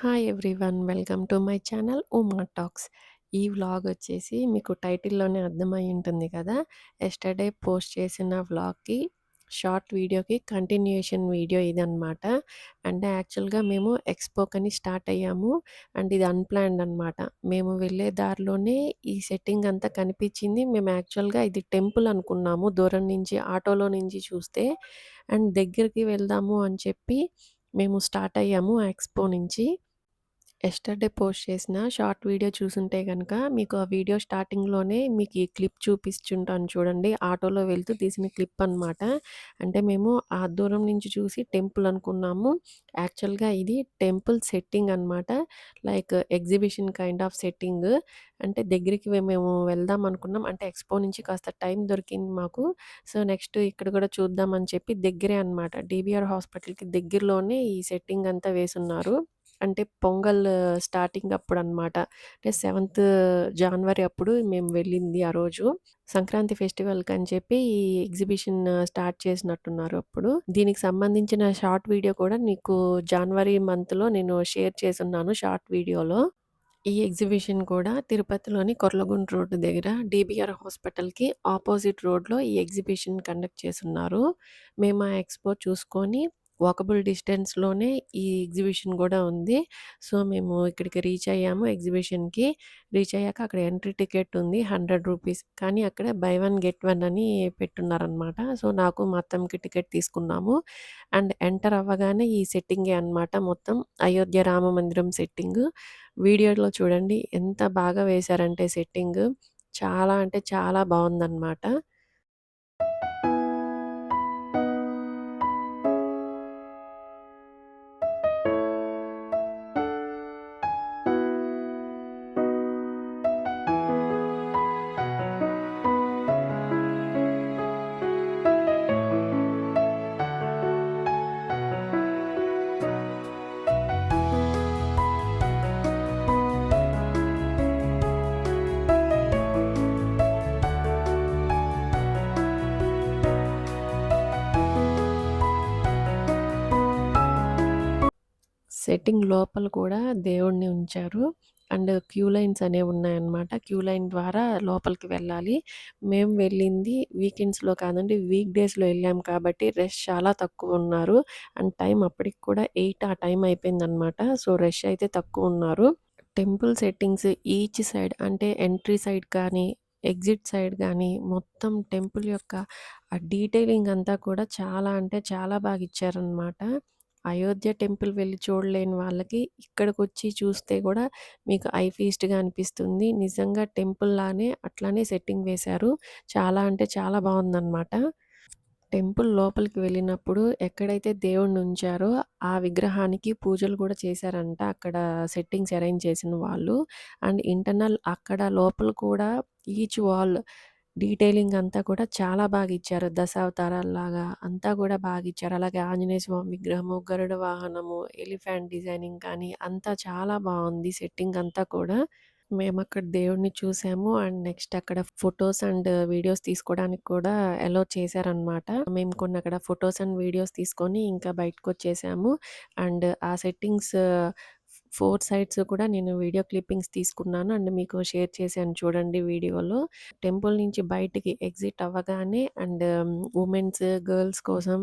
Hi everyone. Welcome to my channel Uma talks. ఈ vlog వచ్చేసి మీకు టైటిల్‌లోనే అర్థమై ఉంటుంది కదా! యెస్టర్‌డే పోస్ట్ చేసిన వ్లాగ్‌కి షార్ట్ వీడియోకి కంటిన్యూయేషన్ వీడియో ఇదనమాట. అంటే యాక్చువల్‌గా మేము ఎక్స్‌పోకని స్టార్ట్ అయ్యాము. అండ్ ఇది అన్‌ప్లాన్డ్ అనమాట. మేము వెళ్ళే దారిలోనే ఈ సెట్టింగ్ అంతా కనిపించింది. మేము యాక్చువల్‌గా ఇది టెంపుల్ అనుకున్నాము దూరం నుంచి ఆటోలో నుంచి చూస్తే. అండ్ దగ్గరికి వెళ్దాము అని చెప్పి మేము స్టార్ట్ అయ్యాము ఆ ఎక్స్‌పో నుంచి. యెస్టర్‌డే పోస్ట్ చేసిన షార్ట్ వీడియో చూసుంటే గనక, మీకు ఆ వీడియో స్టార్టింగ్‌లోనే మీకు ఈ క్లిప్ చూపిస్తుంటాను చూడండి. ఆటోలో వెళ్తూ తీసిన క్లిప్ అనమాట. అంటే మేము ఆ దూరం నుంచి చూసి టెంపుల్ అనుకున్నాము. యాక్చువల్‌గా ఇది టెంపుల్ సెట్టింగ్ అనమాట. Like exhibition kind of setting. అంటే దగ్గరికి మేము వెళ్దాం అనుకున్నాం. అంటే ఎక్స్‌పో నుంచి కాస్త టైం దొరికింది మాకు. సో, నెక్స్ట్ ఇక్కడ కూడా చూద్దాం అని చెప్పి దగ్గరే అనమాట. డీబీఆర్ హాస్పిటల్‌కి దగ్గరలోనే ఈ సెట్టింగ్ అంతా వేసున్నారు. అంటే పొంగల్ స్టార్టింగ్ అప్పుడనమాట. అంటే 7థ్ జాన్వరి అప్పుడు మేము వెళ్ళింది ఆ రోజు. సంక్రాంతి ఫెస్టివల్‌కని చెప్పి ఈ ఎగ్జిబిషన్ స్టార్ట్ చేసినట్టున్నారు అప్పుడు. దీనికి సంబంధించిన షార్ట్ వీడియో కూడా నీకు జాన్వరి మంత్‌లో నేను షేర్ చేసున్నాను షార్ట్ వీడియోలో. ఈ ఎగ్జిబిషన్ కూడా తిరుపతిలోని కొర్లగుంట రోడ్డు దగ్గర డీబీఆర్ హాస్పిటల్‌కి ఆపోజిట్ రోడ్‌లో ఈ ఎగ్జిబిషన్ కండక్ట్ చేసున్నారు. మేము ఆ ఎక్స్‌పో చూసుకొని వాకబుల్ డిస్టెన్స్‌లోనే ఈ ఎగ్జిబిషన్ గూడా ఉంది. సో, మేము ఇక్కడికి రీచ్ అయ్యాము ఎగ్జిబిషన్‌కి. రీచ్ అయ్యాక అక్కడ ఎంట్రీ టికెట్ ఉంది రూ. 100. కానీ అక్కడ బై వన్ గెట్ వన్ అని పెట్టున్నారనమాట. సో, నాకు మా అత్తమ్మకి టికెట్ తీసుకున్నాము. అండ్ ఎంటర్ అవ్వగానే ఈ సెట్టింగే అనమాట మొత్తం. అయోధ్య రామ మందిరం సెట్టింగు. వీడియోలో చూడండి ఎంత బాగా వేశారంటే సెట్టింగు. చాలా అంటే చాలా బావుందనమాట. సెట్టింగ్ లోపల కూడా దేవుడిని ఉంచారు. అండ్ క్యూ లైన్స్ అనేవున్నాయన్నమాట. క్యూ లైన్ ద్వారా లోపలికి వెళ్ళాలి. మేము వెళ్ళింది వీకెండ్స్‌లో కాదండి, వీక్ డేస్‌లో ఎళ్ళాం కాబట్టి రష్ చాలా తక్కువున్నారు. అండ్ టైం అప్పటికి కూడా 8 ఆ టైం అయిపోయిందనమాట. సో, రష్ అయితే తక్కువున్నారు. టెంపుల్ సెట్టింగ్స్ ఈచ్ సైడ్ అంటే ఎంట్రీ సైడ్ కానీ, ఎగ్జిట్ సైడ్ గానీ, మొత్తం టెంపుల్ యొక్క ఆ డీటెయిలింగ్ అంతా కూడా చాలా అంటే చాలా బాగిచ్చారనమాట. అయోధ్య టెంపుల్ వెళ్లి చూడలేని వాళ్ళకి ఇక్కడికొచ్చి చూస్తే గూడా మీకు ఐ ఫీస్ట్‌గా అనిపిస్తుంది. నిజంగా టెంపుల్‌లానే అట్లానే సెట్టింగ్ వేశారు. చాలా అంటే చాలా బావుందనమాట. టెంపుల్ లోపలికి వెళ్ళినప్పుడు ఎక్కడైతే దేవుడినుంచారో ఆ విగ్రహానికి పూజలు కూడా చేశారంట అక్కడ సెట్టింగ్స్ అరేంజ్ చేసిన వాళ్ళు. అండ్ ఇంటర్నల్ అక్కడ లోపల కూడా ఈచ్ వాల్ డీటెయిలింగ్ అంతా కూడా చాలా బాగిచ్చారు. దశావతారాల్లాగా అంతా కూడా బాగిచ్చారు. అలాగే ఆంజనేయ స్వామి విగ్రహము, గరుడ వాహనము, ఎలిఫెంట్ డిజైనింగ్ కానీ అంతా చాలా బావుంది సెట్టింగ్ అంతా కూడా. మేమక్కడ దేవుడిని చూసాము. అండ్ నెక్స్ట్ అక్కడ ఫోటోస్ అండ్ వీడియోస్ తీసుకోవడానికి కూడా అలో చేశారనమాట. మేము కొన్ని అక్కడ ఫోటోస్ అండ్ వీడియోస్ తీసుకొని ఇంకా బయటకొచ్చేసాము. అండ్ ఆ సెట్టింగ్స్ 4 సైడ్స్ కూడా నేను వీడియో క్లిప్పింగ్స్ తీసుకున్నాను. అండ్ మీకు షేర్ చేశాను చూడండి వీడియోలో. టెంపుల్ నుంచి బయటికి ఎగ్జిట్ అవ్వగానే అండ్ వుమెన్స్, గర్ల్స్ కోసం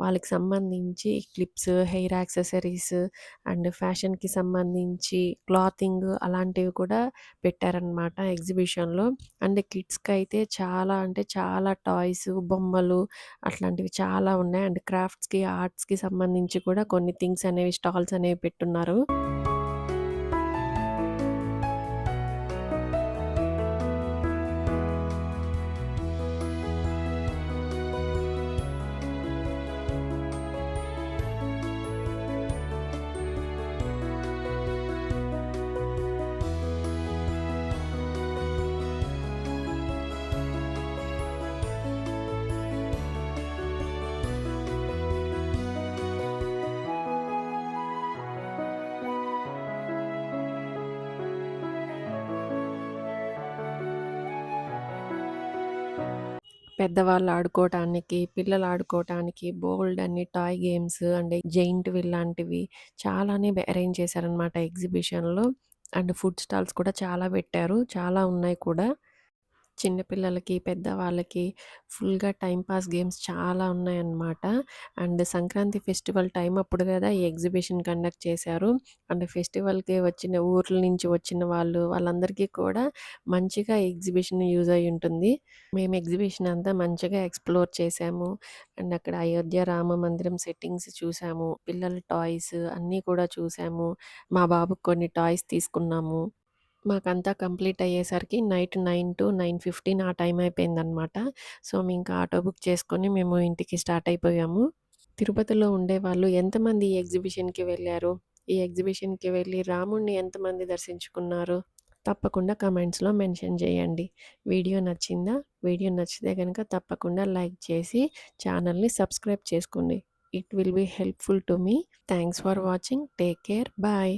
వాళ్ళకి సంబంధించి క్లిప్స్, హెయిర్ యాక్సెసరీస్ అండ్ ఫ్యాషన్‌కి సంబంధించి క్లాతింగ్ అలాంటివి కూడా పెట్టారనమాట ఎగ్జిబిషన్‌లో. అండ్ కిడ్స్‌కైతే చాలా అంటే చాలా టాయ్స్, బొమ్మలు అట్లాంటివి చాలా ఉన్నాయి. అండ్ క్రాఫ్ట్స్‌కి, ఆర్ట్స్‌కి సంబంధించి కూడా కొన్ని థింగ్స్ అనేవి స్టాల్స్ అనేవి పెట్టున్నారు. పెద్దవాళ్ళు ఆడుకోవటానికి, పిల్లలు ఆడుకోవటానికి బోలెడన్ని toy games and giant wheel లాంటివి చాలానే అరేంజ్ చేశారనమాట ఎగ్జిబిషన్‌లో. అండ్ ఫుడ్ స్టాల్స్ కూడా చాలా పెట్టారు. చాలా ఉన్నాయి కూడా. చిన్న పిల్లలకి, పెద్దవాళ్ళకి ఫుల్‌గా టైమ్ పాస్ గేమ్స్ చాలా ఉన్నాయన్నమాట. అండ్ సంక్రాంతి ఫెస్టివల్ టైమ్ అప్పుడు గదా! ఈ ఎగ్జిబిషన్ కండక్ట్ చేశారు. అండ్ ఫెస్టివల్‌కి వచ్చిన ఊర్ల నుంచి వచ్చిన వాళ్ళందరికీ కూడా మంచిగా ఎగ్జిబిషన్ యూజ్ అయ్యి ఉంటుంది. మేము ఎగ్జిబిషన్ అంతా మంచిగా ఎక్స్‌ప్లోర్ చేశాము. అండ్ అక్కడ అయోధ్య రామ మందిరం సెట్టింగ్స్ చూసాము. పిల్లల టాయ్స్ అన్నీ కూడా చూసాము. మా బాబుకి కొన్ని టాయ్స్ తీసుకున్నాము. మాకంతా కంప్లీట్ అయ్యేసరికి నైట్ 9-9:15 ఆ టైం అయిపోయిందనమాట. సో, ఇంకా ఆటో బుక్ చేసుకొని మేము ఇంటికి స్టార్ట్ అయిపోయాము. తిరుపతిలో ఉండేవాళ్ళు ఎంతమంది ఈ ఎగ్జిబిషన్‌కి వెళ్లారు? ఈ ఎగ్జిబిషన్‌కి వెళ్లి రాముడిని ఎంతమంది దర్శించుకున్నారు? తప్పకుండా కమెంట్స్‌లో మెన్షన్ చేయండి. వీడియో నచ్చిందా? వీడియో నచ్చితే గనక తప్పకుండా లైక్ చేసి ఛానల్‌ని సబ్స్క్రైబ్ చేసుకోండి. It will be helpful to me. Thanks for watching. Take care. Bye.